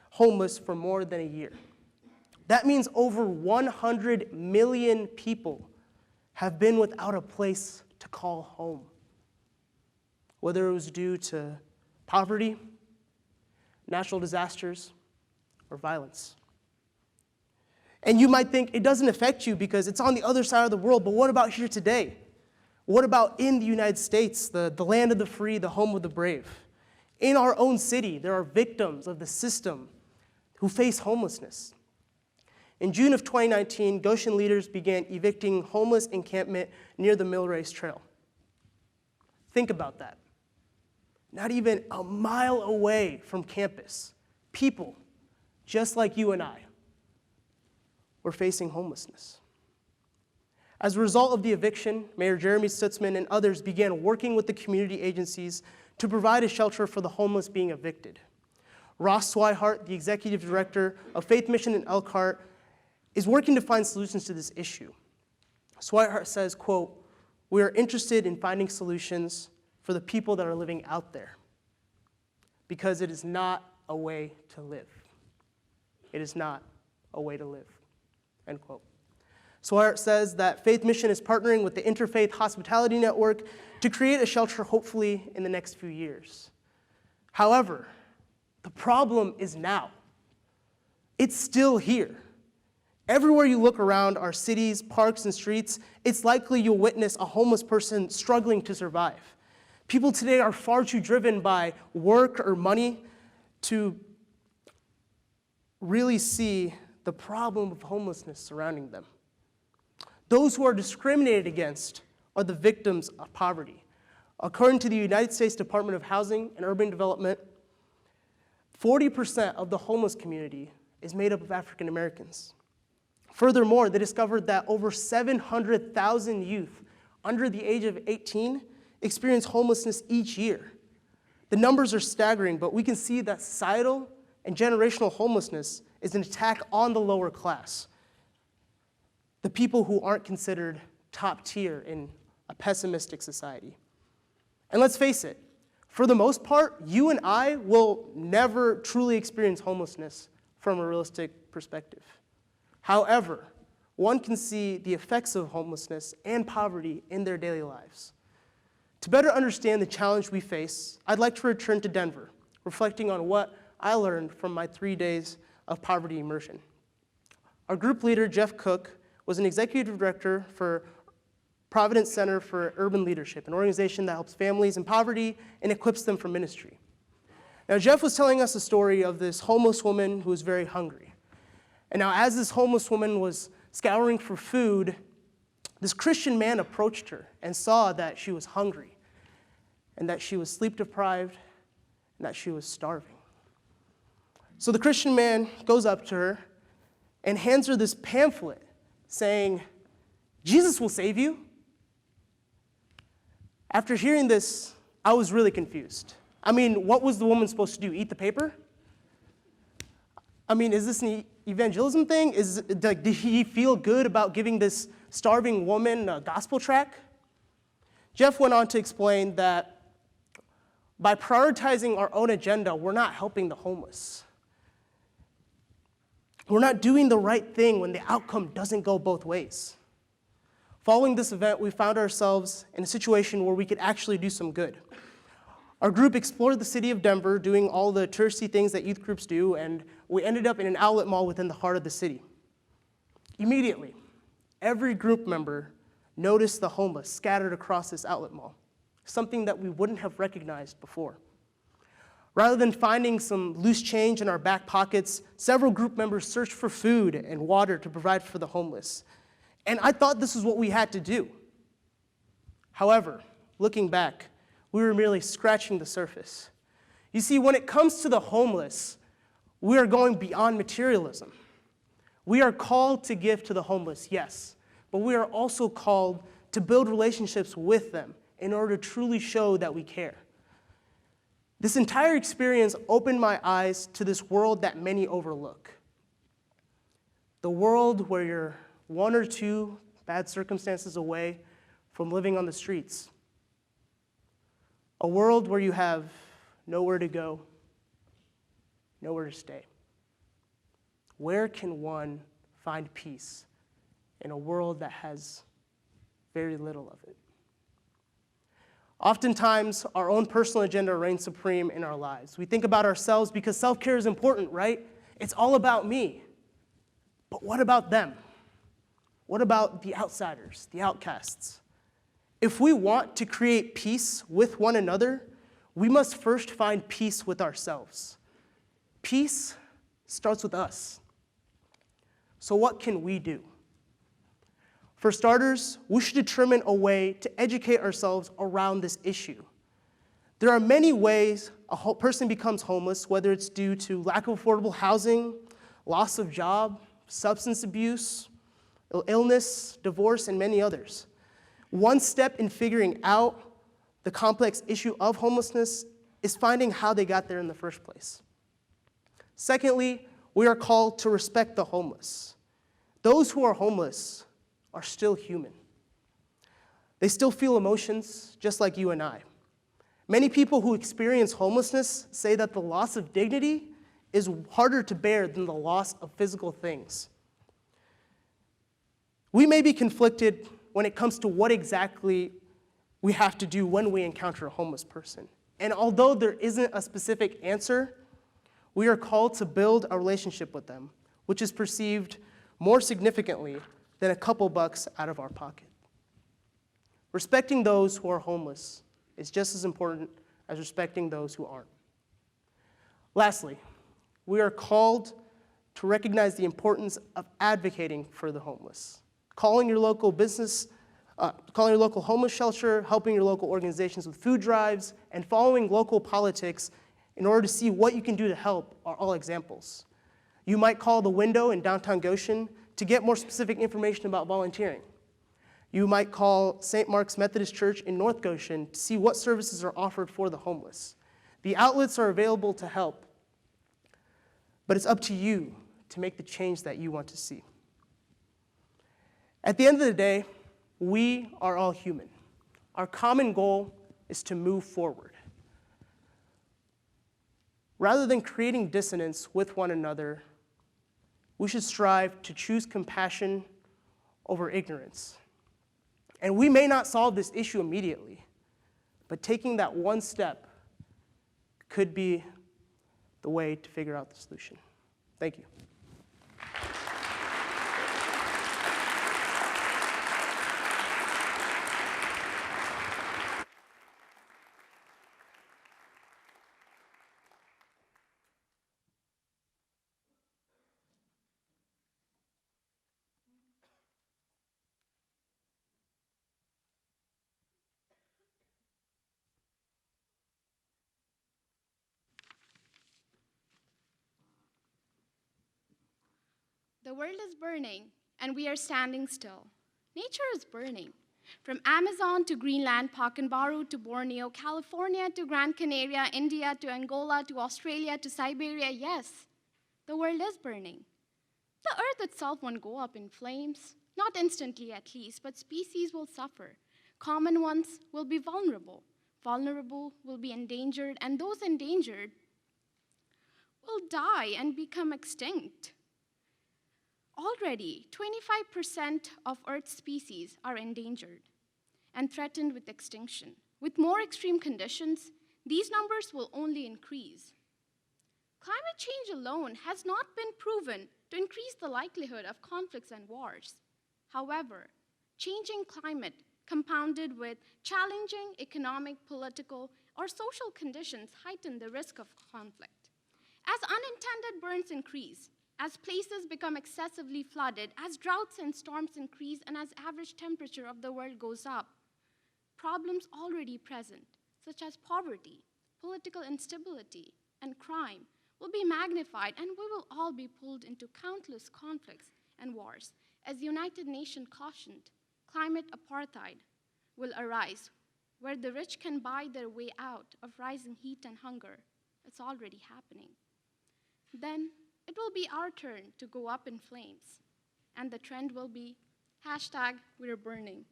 homeless for more than a year. That means over 100 million people have been without a place to call home, whether it was due to poverty, natural disasters, or violence. And you might think it doesn't affect you because it's on the other side of the world, but what about here today? What about in the United States, the land of the free, the home of the brave? In our own city, there are victims of the system who face homelessness. In June of 2019, Goshen leaders began evicting homeless encampment near the Millrace Trail. Think about that. Not even a mile away from campus, people just like you and I were facing homelessness. As a result of the eviction, Mayor Jeremy Stutzman and others began working with the community agencies to provide a shelter for the homeless being evicted. Ross Swihart, the executive director of Faith Mission in Elkhart, is working to find solutions to this issue. Swihart says, quote, "We are interested in finding solutions for the people that are living out there because it is not a way to live. It is not a way to live," end quote. Swihart says that Faith Mission is partnering with the Interfaith Hospitality Network to create a shelter hopefully in the next few years. However, the problem is now. It's still here. Everywhere you look around our cities, parks, and streets, it's likely you'll witness a homeless person struggling to survive. People today are far too driven by work or money to really see the problem of homelessness surrounding them. Those who are discriminated against are the victims of poverty. According to the United States Department of Housing and Urban Development, 40% of the homeless community is made up of African Americans. Furthermore, they discovered that over 700,000 youth under the age of 18 experience homelessness each year. The numbers are staggering, but we can see that societal and generational homelessness is an attack on the lower class, the people who aren't considered top tier in a pessimistic society. And let's face it, for the most part, you and I will never truly experience homelessness from a realistic perspective. However, one can see the effects of homelessness and poverty in their daily lives. To better understand the challenge we face, I'd like to return to Denver, reflecting on what I learned from my 3 days of poverty immersion. Our group leader, Jeff Cook, was an executive director for Providence Center for Urban Leadership, an organization that helps families in poverty and equips them for ministry. Now, Jeff was telling us a story of this homeless woman who was very hungry. And now, as this homeless woman was scouring for food, this Christian man approached her and saw that she was hungry and that she was sleep deprived and that she was starving. So the Christian man goes up to her and hands her this pamphlet saying, "Jesus will save you." After hearing this, I was really confused. I mean, what was the woman supposed to do, eat the paper? I mean, is this an evangelism thing? Did he feel good about giving this starving woman a gospel tract? Jeff went on to explain that by prioritizing our own agenda, we're not helping the homeless. We're not doing the right thing when the outcome doesn't go both ways. Following this event, we found ourselves in a situation where we could actually do some good. Our group explored the city of Denver, doing all the touristy things that youth groups do, and we ended up in an outlet mall within the heart of the city. Immediately, every group member noticed the homeless scattered across this outlet mall, something that we wouldn't have recognized before. Rather than finding some loose change in our back pockets, several group members searched for food and water to provide for the homeless. And I thought this is what we had to do. However, looking back, we were merely scratching the surface. You see, when it comes to the homeless, we are going beyond materialism. We are called to give to the homeless, yes, but we are also called to build relationships with them in order to truly show that we care. This entire experience opened my eyes to this world that many overlook. The world where you're one or two bad circumstances away from living on the streets. A world where you have nowhere to go, nowhere to stay. Where can one find peace in a world that has very little of it? Oftentimes, our own personal agenda reigns supreme in our lives. We think about ourselves because self-care is important, right? It's all about me. But what about them? What about the outsiders, the outcasts? If we want to create peace with one another, we must first find peace with ourselves. Peace starts with us. So what can we do? For starters, we should determine a way to educate ourselves around this issue. There are many ways a person becomes homeless, whether it's due to lack of affordable housing, loss of job, substance abuse, illness, divorce, and many others. One step in figuring out the complex issue of homelessness is finding how they got there in the first place. Secondly, we are called to respect the homeless. Those who are homeless are still human. They still feel emotions just like you and I. Many people who experience homelessness say that the loss of dignity is harder to bear than the loss of physical things. We may be conflicted when it comes to what exactly we have to do when we encounter a homeless person. And although there isn't a specific answer, we are called to build a relationship with them, which is perceived more significantly than a couple bucks out of our pocket. Respecting those who are homeless is just as important as respecting those who aren't. Lastly, we are called to recognize the importance of advocating for the homeless, calling your local business, calling your local homeless shelter, helping your local organizations with food drives, and following local politics in order to see what you can do to help are all examples. You might call the window in downtown Goshen to get more specific information about volunteering. You might call St. Mark's Methodist Church in North Goshen to see what services are offered for the homeless. The outlets are available to help, but it's up to you to make the change that you want to see. At the end of the day, we are all human. Our common goal is to move forward. Rather than creating dissonance with one another, we should strive to choose compassion over ignorance. And we may not solve this issue immediately, but taking that one step could be the way to figure out the solution. Thank you. The world is burning, and we are standing still. Nature is burning. From Amazon to Greenland, Pakenbaru to Borneo, California to Gran Canaria, India to Angola to Australia to Siberia, yes, the world is burning. The earth itself won't go up in flames, not instantly at least, but species will suffer. Common ones will be vulnerable. Vulnerable will be endangered, and those endangered will die and become extinct. Already, 25% of Earth's species are endangered and threatened with extinction. With more extreme conditions, these numbers will only increase. Climate change alone has not been proven to increase the likelihood of conflicts and wars. However, changing climate compounded with challenging economic, political, or social conditions heighten the risk of conflict. As unintended burns increase, as places become excessively flooded, as droughts and storms increase, and as average temperature of the world goes up, problems already present, such as poverty, political instability, and crime, will be magnified, and we will all be pulled into countless conflicts and wars. As the United Nations cautioned, climate apartheid will arise, where the rich can buy their way out of rising heat and hunger. It's already happening. Then it will be our turn to go up in flames, and the trend will be #we're burning.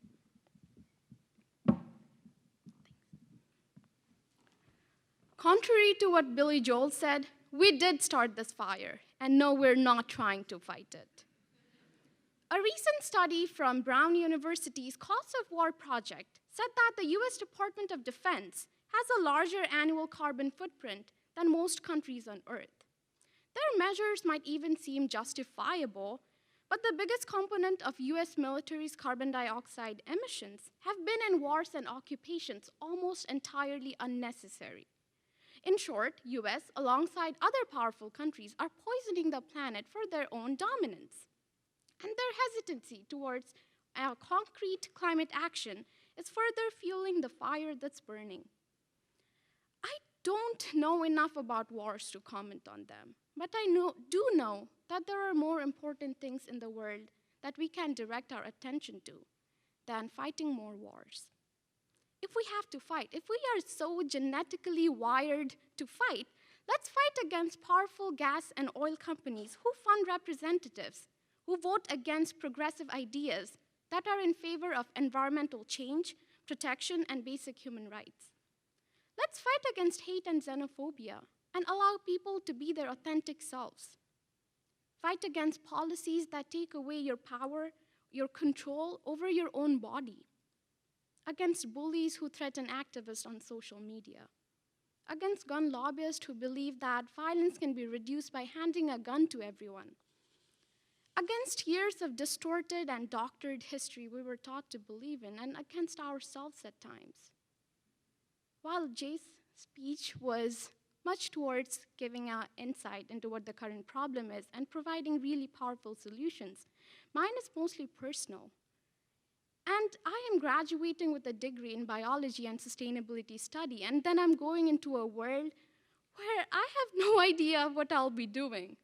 Contrary to what Billy Joel said, we did start this fire, and no, we're not trying to fight it. A recent study from Brown University's Cost of War project said that the US Department of Defense has a larger annual carbon footprint than most countries on Earth. Their measures might even seem justifiable, but the biggest component of US military's carbon dioxide emissions have been in wars and occupations, almost entirely unnecessary. In short, US, alongside other powerful countries, are poisoning the planet for their own dominance. And their hesitancy towards concrete climate action is further fueling the fire that's burning. I don't know enough about wars to comment on them, but I do know that there are more important things in the world that we can direct our attention to than fighting more wars. If we have to fight, if we are so genetically wired to fight, Let's fight against powerful gas and oil companies who fund representatives who vote against progressive ideas that are in favor of environmental change, protection, and basic human rights. Let's fight against hate and xenophobia and allow people to be their authentic selves. Fight against policies that take away your power, your control over your own body. Against bullies who threaten activists on social media. Against gun lobbyists who believe that violence can be reduced by handing a gun to everyone. Against years of distorted and doctored history we were taught to believe in, and against ourselves at times. While Jace's speech was much towards giving an insight into what the current problem is and providing really powerful solutions, mine is mostly personal. And I am graduating with a degree in biology and sustainability study, and then I'm going into a world where I have no idea what I'll be doing.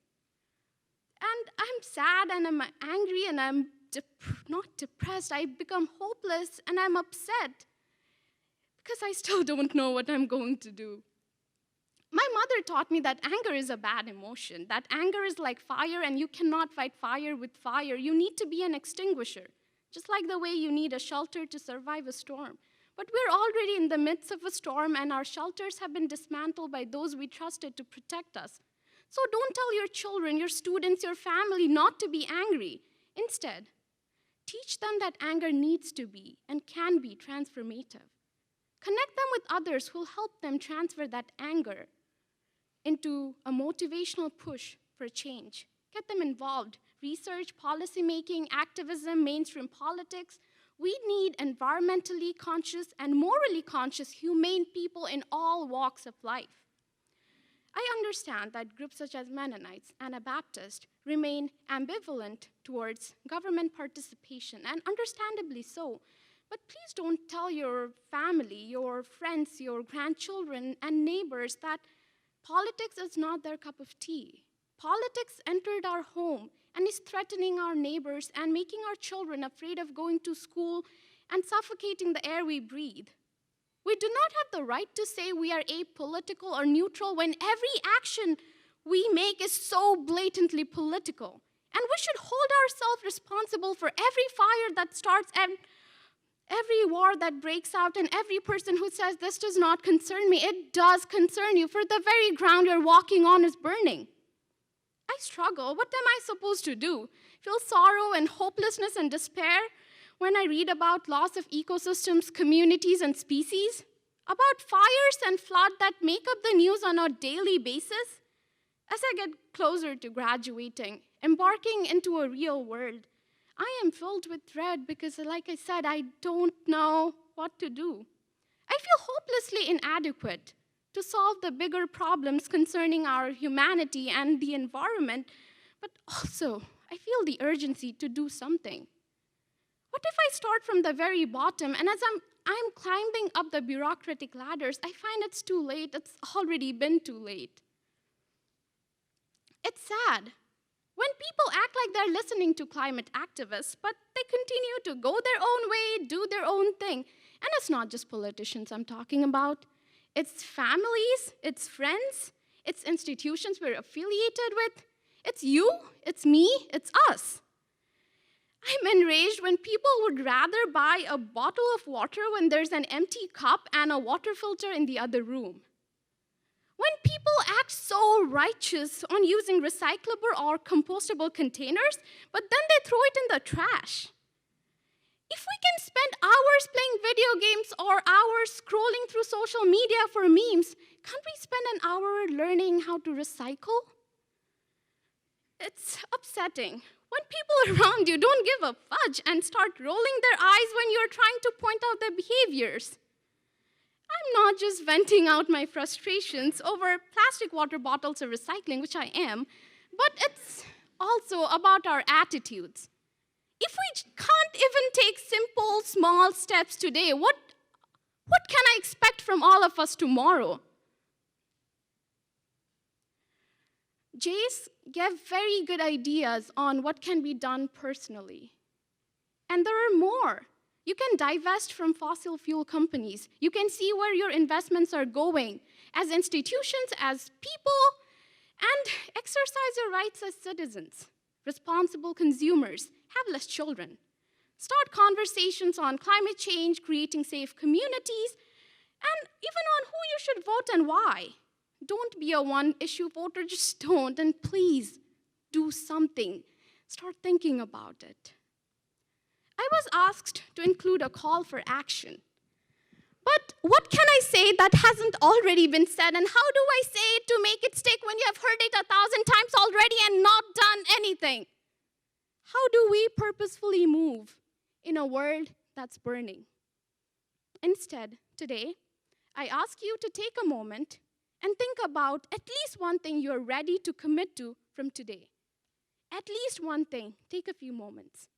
And I'm sad, and I'm angry, and I'm not depressed. I become hopeless, and I'm upset because I still don't know what I'm going to do. My mother taught me that anger is a bad emotion, that anger is like fire, and you cannot fight fire with fire. You need to be an extinguisher, just like the way you need a shelter to survive a storm. But we're already in the midst of a storm, and our shelters have been dismantled by those we trusted to protect us. So don't tell your children, your students, your family not to be angry. Instead, teach them that anger needs to be and can be transformative. Connect them with others who will help them transfer that anger into a motivational push for change. Get them involved. Research, policymaking, activism, mainstream politics. We need environmentally conscious and morally conscious, humane people in all walks of life. I understand that groups such as Mennonites, Anabaptists, remain ambivalent towards government participation, and understandably so. But please don't tell your family, your friends, your grandchildren, and neighbors that politics is not their cup of tea. Politics entered our home and is threatening our neighbors and making our children afraid of going to school and suffocating the air we breathe. We do not have the right to say we are apolitical or neutral when every action we make is so blatantly political. And we should hold ourselves responsible for every fire that starts and every war that breaks out, and every person who says, this does not concern me. It does concern you, for the very ground you're walking on is burning. I struggle. What am I supposed to do? Feel sorrow and hopelessness and despair when I read about loss of ecosystems, communities, and species? About fires and flood that make up the news on a daily basis? As I get closer to graduating, embarking into a real world, I am filled with dread because, like I said, I don't know what to do. I feel hopelessly inadequate to solve the bigger problems concerning our humanity and the environment, but also I feel the urgency to do something. What if I start from the very bottom, and as I'm climbing up the bureaucratic ladders, I find it's too late. It's already been too late. It's sad when people act like they're listening to climate activists, but they continue to go their own way, do their own thing. And it's not just politicians I'm talking about. It's families, it's friends, it's institutions we're affiliated with. It's you, it's me, it's us. I'm enraged when people would rather buy a bottle of water when there's an empty cup and a water filter in the other room. When people act so righteous on using recyclable or compostable containers, but then they throw it in the trash. If we can spend hours playing video games or hours scrolling through social media for memes, can't we spend an hour learning how to recycle? It's upsetting when people around you don't give a fudge and start rolling their eyes when you're trying to point out their behaviors. I'm not just venting out my frustrations over plastic water bottles or recycling, which I am, but it's also about our attitudes. If we can't even take simple, small steps today, what can I expect from all of us tomorrow? Jace gave very good ideas on what can be done personally. And there are more. You can divest from fossil fuel companies. You can see where your investments are going as institutions, as people, and exercise your rights as citizens, responsible consumers, have less children. Start conversations on climate change, creating safe communities, and even on who you should vote and why. Don't be a one-issue voter, just don't, and please do something. Start thinking about it. I was asked to include a call for action. But what can I say that hasn't already been said, and how do I say it to make it stick when you have heard it 1,000 times already and not done anything? How do we purposefully move in a world that's burning? Instead, today, I ask you to take a moment and think about at least one thing you're ready to commit to from today. At least one thing. Take a few moments.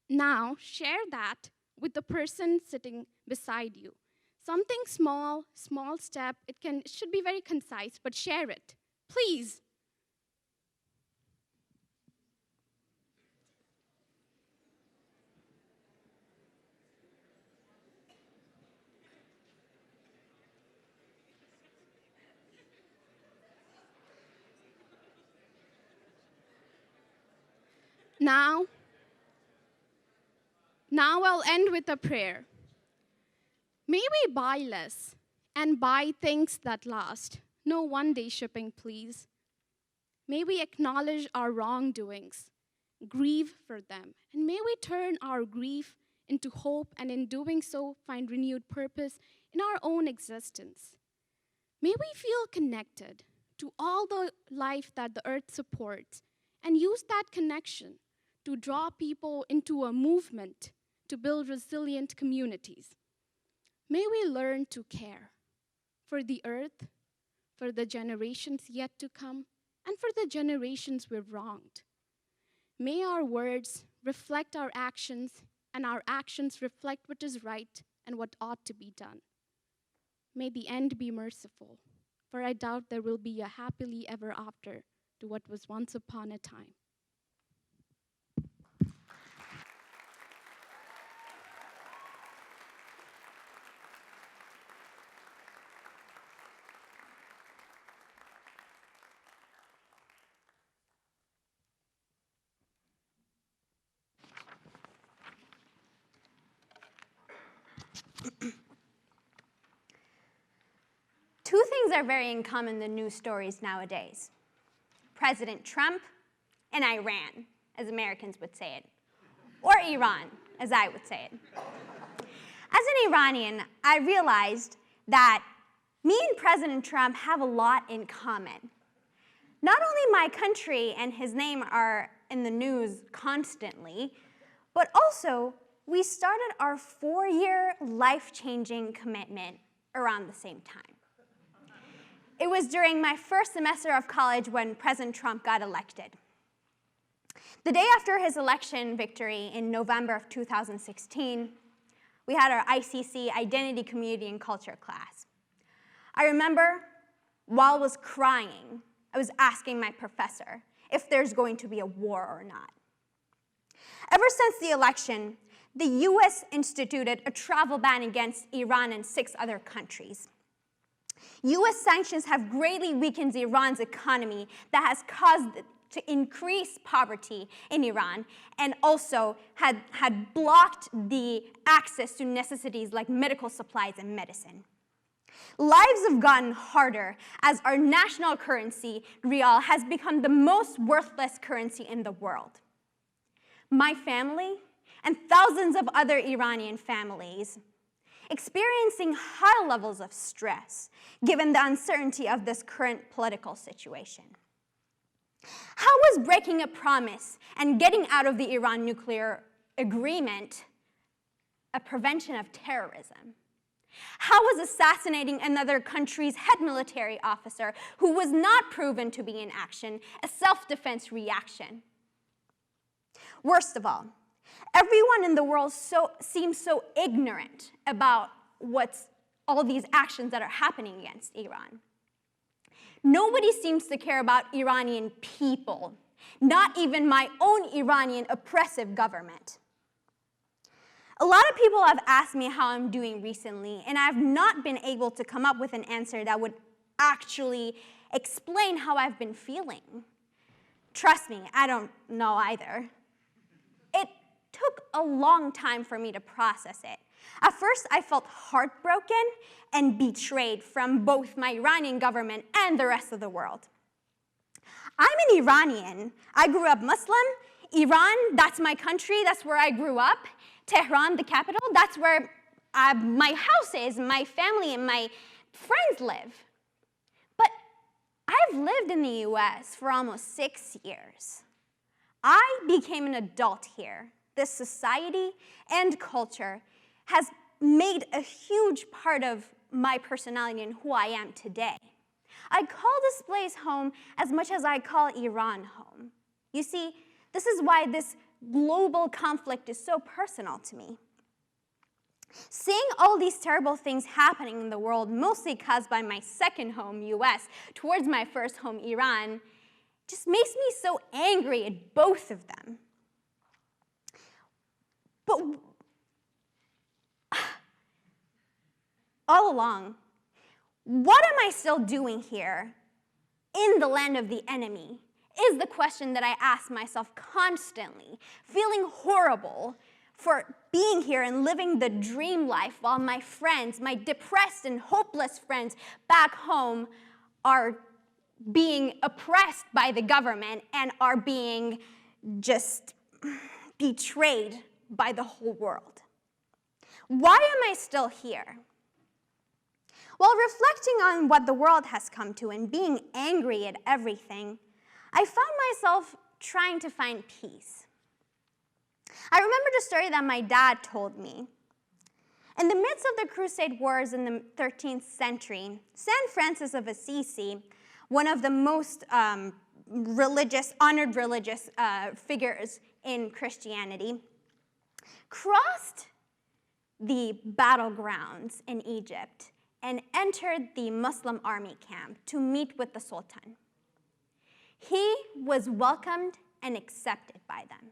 Now, share that with the person sitting beside you. Something small step. It should be very concise, but share it, please. Now I'll end with a prayer. May we buy less and buy things that last. No one-day shipping, please. May we acknowledge our wrongdoings, grieve for them, and may we turn our grief into hope, and in doing so, find renewed purpose in our own existence. May we feel connected to all the life that the earth supports, and use that connection to draw people into a movement to build resilient communities. May we learn to care for the earth, for the generations yet to come, and for the generations we've wronged. May our words reflect our actions, and our actions reflect what is right and what ought to be done. May the end be merciful, for I doubt there will be a happily ever after to what was once upon a time. Two things are very in common in the news stories nowadays. President Trump and Iran, as Americans would say it. Or Iran, as I would say it. As an Iranian, I realized that me and President Trump have a lot in common. Not only my country and his name are in the news constantly, but also we started our 4-year life-changing commitment around the same time. It was during my first semester of college when President Trump got elected. The day after his election victory in November of 2016, we had our ICC Identity, Community, and Culture class. I remember while I was crying, I was asking my professor if there's going to be a war or not. Ever since the election, the US instituted a travel ban against Iran and 6 other countries. US sanctions have greatly weakened Iran's economy that has caused it to increase poverty in Iran, and also had blocked the access to necessities like medical supplies and medicine. Lives have gotten harder as our national currency, rial, has become the most worthless currency in the world. My family and thousands of other Iranian families experiencing high levels of stress given the uncertainty of this current political situation. How was breaking a promise and getting out of the Iran nuclear agreement a prevention of terrorism? How was assassinating another country's head military officer who was not proven to be in action a self-defense reaction? Worst of all, everyone in the world seems so ignorant about all these actions that are happening against Iran. Nobody seems to care about Iranian people not even my own Iranian oppressive government. A lot of people have asked me how I'm doing recently, and I've not been able to come up with an answer that would actually explain how I've been feeling. Trust me, I don't know either. It took a long time for me to process it. At first, I felt heartbroken and betrayed from both my Iranian government and the rest of the world. I'm an Iranian. I grew up Muslim. Iran, that's my country. That's where I grew up. Tehran, the capital, that's where my house is, my family and my friends live. But I've lived in the US for almost 6 years. I became an adult here. This society and culture has made a huge part of my personality and who I am today. I call this place home as much as I call Iran home. You see, this is why this global conflict is so personal to me. Seeing all these terrible things happening in the world, mostly caused by my second home, US, towards my first home, Iran, just makes me so angry at both of them. But all along, what am I still doing here in the land of the enemy is the question that I ask myself constantly, feeling horrible for being here and living the dream life while my friends, my depressed and hopeless friends back home are being oppressed by the government and are being just betrayed by the whole world. Why am I still here? While reflecting on what the world has come to and being angry at everything, I found myself trying to find peace. I remembered a story that my dad told me. In the midst of the Crusade Wars in the 13th century, Saint Francis of Assisi, one of the most honored religious figures in Christianity, crossed the battlegrounds in Egypt and entered the Muslim army camp to meet with the Sultan. He was welcomed and accepted by them.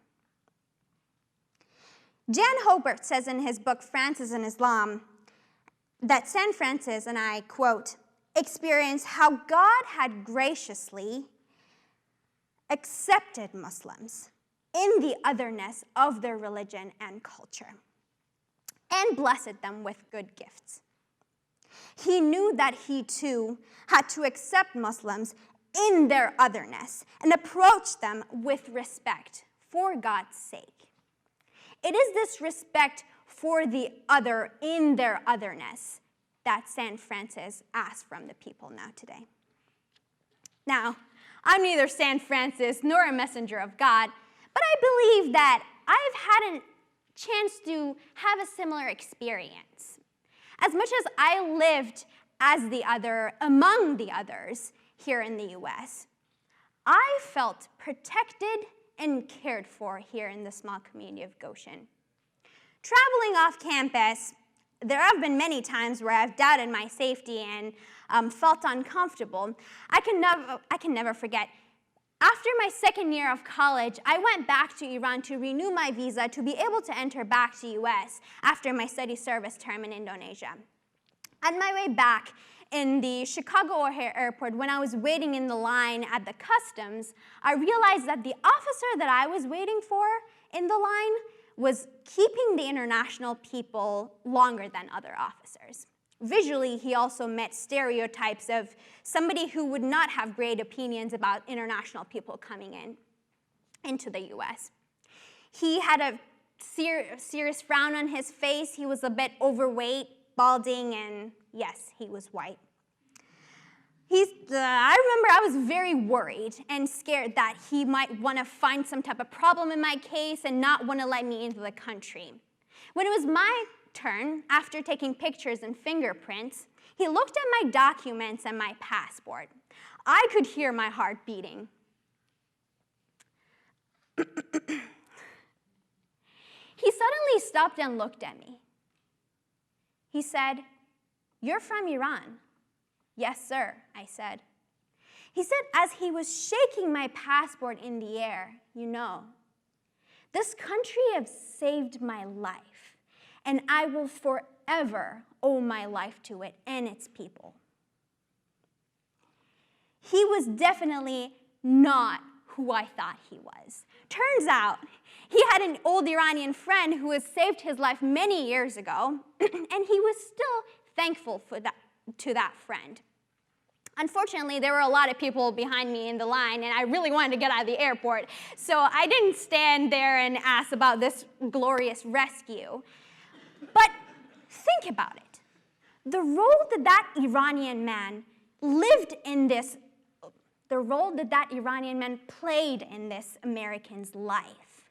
Jan Hobart says in his book, Francis and Islam, that St. Francis, and I quote, experienced how God had graciously accepted Muslims in the otherness of their religion and culture and blessed them with good gifts. He knew that he too had to accept Muslims in their otherness and approach them with respect for God's sake. It is this respect for the other in their otherness that St. Francis asks from the people now today. Now, I'm neither St. Francis nor a messenger of God, but I believe that I've had a chance to have a similar experience. As much as I lived as the other among the others here in the US, I felt protected and cared for here in the small community of Goshen. Traveling off campus, there have been many times where I've doubted my safety and felt uncomfortable. I can never forget. After my second year of college, I went back to Iran to renew my visa to be able to enter back to US after my study service term in Indonesia. On my way back in the Chicago O'Hare Airport, when I was waiting in the line at the customs, I realized that the officer that I was waiting for in the line was keeping the international people longer than other officers. Visually, he also met stereotypes of somebody who would not have great opinions about international people coming into the US. He had a serious frown on his face. He was a bit overweight, balding, and yes, he was white. I remember I was very worried and scared that he might want to find some type of problem in my case and not want to let me into the country. When it was my turn, after taking pictures and fingerprints, he looked at my documents and my passport. I could hear my heart beating. He suddenly stopped and looked at me. He said, "You're from Iran." "Yes, sir," I said. He said, as he was shaking my passport in the air, you know, this country has saved my life, and I will forever owe my life to it and its people. He was definitely not who I thought he was. Turns out, he had an old Iranian friend who had saved his life many years ago, and he was still thankful to that friend. Unfortunately, there were a lot of people behind me in the line, and I really wanted to get out of the airport, so I didn't stand there and ask about this glorious rescue. But think about it. The role that Iranian man played in this American's life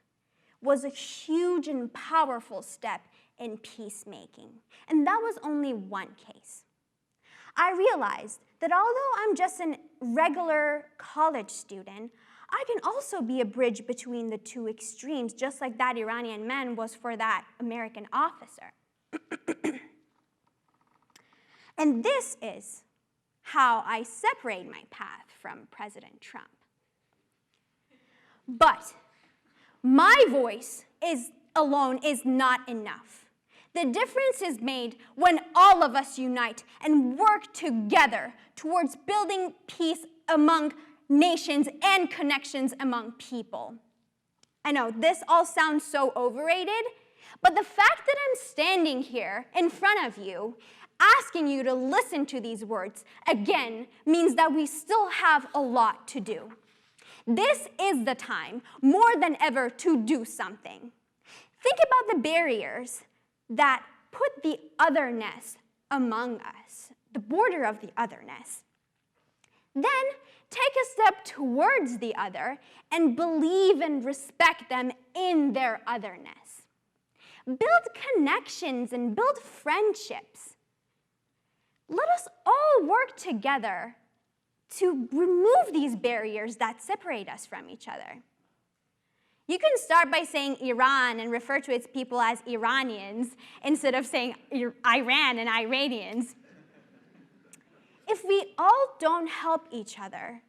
was a huge and powerful step in peacemaking. And that was only one case. I realized that although I'm just a regular college student, I can also be a bridge between the two extremes, just like that Iranian man was for that American officer. And this is how I separate my path from President Trump. But my voice alone is not enough. The difference is made when all of us unite and work together towards building peace among nations and connections among people. I know this all sounds so overrated, but the fact that I'm standing here in front of you, asking you to listen to these words again means that we still have a lot to do. This is the time, more than ever, to do something. Think about the barriers that put the otherness among us, the border of the otherness. Then take a step towards the other and believe and respect them in their otherness. Build connections and build friendships. Let us all work together to remove these barriers that separate us from each other. You can start by saying Iran and refer to its people as Iranians instead of saying Iran and Iranians. If we all don't help each other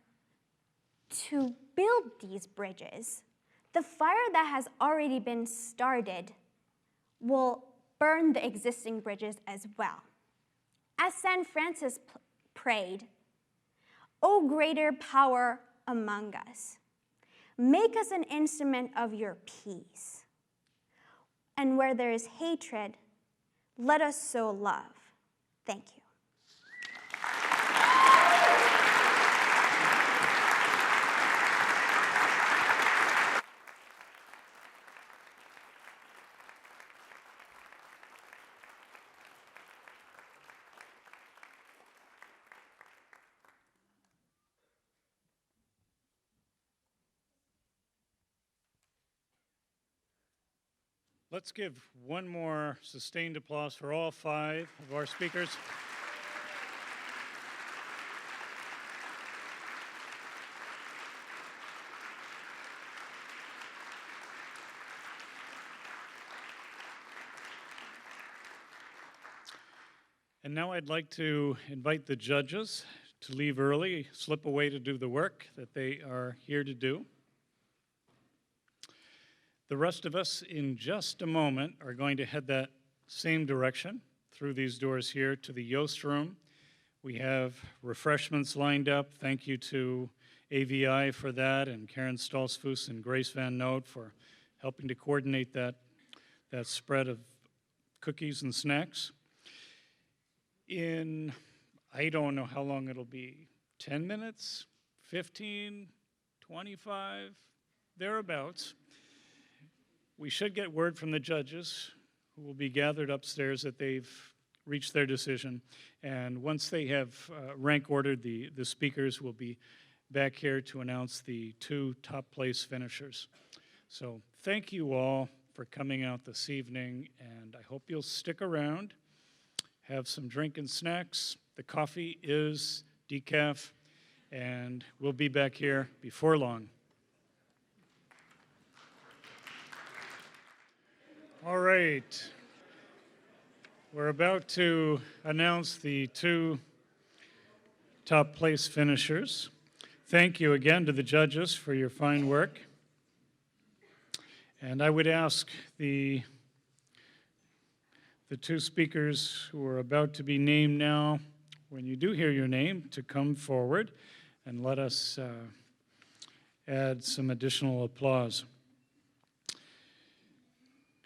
to build these bridges, the fire that has already been started will burn the existing bridges as well. As St. Francis prayed, "O greater power among us, make us an instrument of your peace. And where there is hatred, let us sow love." Thank you. Let's give one more sustained applause for all 5 of our speakers. And now I'd like to invite the judges to leave early, slip away to do the work that they are here to do. The rest of us, in just a moment, are going to head that same direction through these doors here to the Yost Room. We have refreshments lined up. Thank you to AVI for that, and Karen Stolzfus and Grace Van Noot for helping to coordinate that spread of cookies and snacks. In, I don't know how long it'll be, 10 minutes, 15, 25, thereabouts. We should get word from the judges, who will be gathered upstairs, that they've reached their decision. And once they have rank ordered, the speakers will be back here to announce the 2 top place finishers. So thank you all for coming out this evening, and I hope you'll stick around, have some drink and snacks. The coffee is decaf, and we'll be back here before long. All right, we're about to announce the 2 top place finishers. Thank you again to the judges for your fine work. And I would ask the two speakers who are about to be named now, when you do hear your name, to come forward and let us add some additional applause.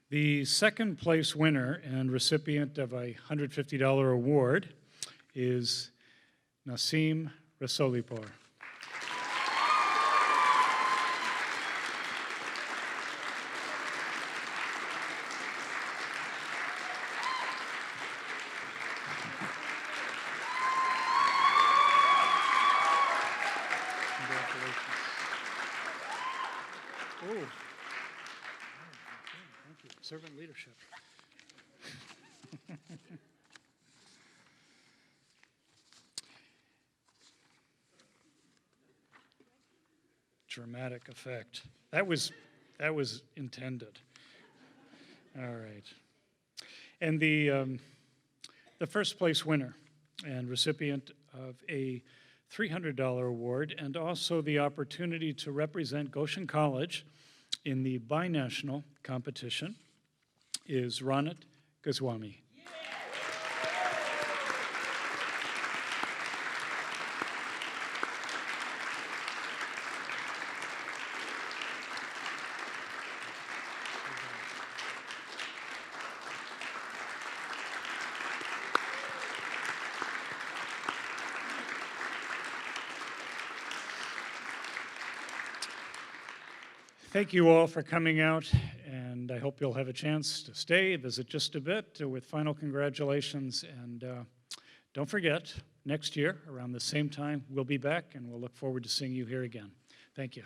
The second place winner and recipient of a $150 award is Nasim Rasoulipour. Servant leadership. Dramatic effect. That was intended. All right. And the first place winner and recipient of a $300 award and also the opportunity to represent Goshen College in the binational competition is Ronit Goswami. Thank you all for coming out, and I hope you'll have a chance to stay, visit just a bit with final congratulations. And don't forget, next year, around the same time, we'll be back, and we'll look forward to seeing you here again. Thank you.